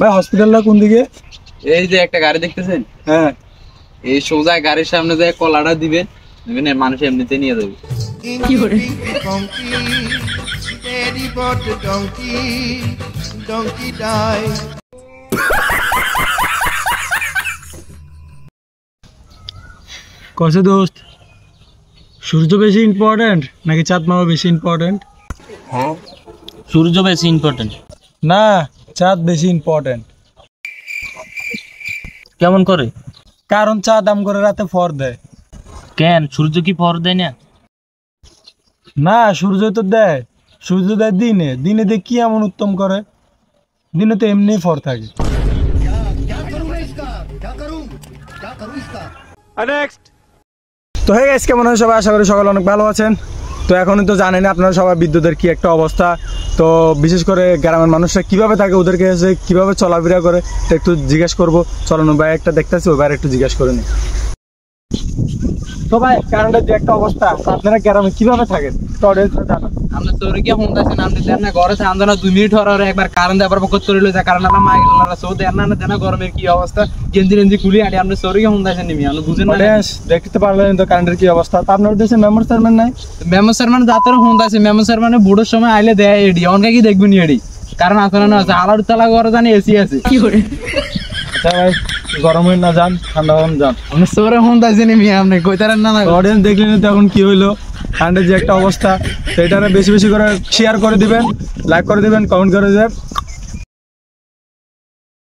ভাই হসপিটালটা কোন দিকে? এই যে একটা গাড়ি দেখতেছেন, হ্যাঁ এই সোজা গাড়ির সামনে যে কলাটা দিবেন, মানুষ এমনিতে নিয়ে যাবে। কি করে Daddy bought the donkey died. কসে দোস্ত, সূর্য বেশি ইম্পর্টেন্ট নাকি চাঁদ মামা বেশি ইম্পর্টেন্ট? সূর্য বেশি ইম্পর্টেন্ট। না, চাঁদ বেশি ইম্পর্টেন্ট। কেমন করে? কারণ চাঁদ আম করে রাতে ফর দেয়। কেন, সূর্য কি ফর দেয় না? না, সূর্য তো দেয়। সূর্য দেয় দিনে। দিনে দিয়ে কি এমন উত্তম করে? দিনে তো এমনি ফর থাকে। তো হে গাইস, কেমন হয় সবাই? আশা করি সকালে অনেক ভালো আছেন। তো এখনই তো জানেন আপনারা সবাই বিদ্যুতের কি একটা অবস্থা। তো বিশেষ করে গ্রামের মানুষরা কিভাবে থাকে, ওদেরকে এসে কিভাবে চলাফেরা করে এটা একটু জিজ্ঞেস করবো। চলুন ভাই একটা দেখতেছি, ওই ভাই একটু জিজ্ঞেস করে নি। তো ভাই কারেন্টের যে একটা অবস্থা, আপনারা গ্রামে কিভাবে থাকেন জানান। আমরা তোরে কি ফোন দিছেন, আপনি দেন না ঘরে থাকেন না 2 মিনিট হওয়ার একবার কারেন্ট আবার পকত করে লইছে। কারণ আমরা মাই গেলারা সো দেন না দেন না গরমের কি অবস্থা, গেঞ্জি খুলি আনি। আপনি তোরে কি ফোন দিছেন নিমি, আপনি বুঝেন না। দেখতে পারলেন তো কারেন্টের কি অবস্থা। তা আপনার দেশে মেম্বার চেয়ারম্যান নাই? মেমো স্যারমান যাতে ফোন দিছে, মেমো স্যারমান বুড়োর সময় আইলে দেয় এডি, অনকে কি দেখবেন এডি। কারণ আসলে না আছে আলার তালা ঘরে জানি এসি আছে। কি করে? আচ্ছা ভাই, গরমে না যান, ঠান্ডা গরম যান। আপনি সোরে ফোন দিছেন নিমি, আপনি কইতারেন না। অডিয়েন্স দেখলেন তো এখন কি হইলো, কারেন্টের যে একটা অবস্থা। তো এটা বেশি বেশি করে শেয়ার করে দিবেন, লাইক করে দিবেন, কমেন্ট করে দিবেন।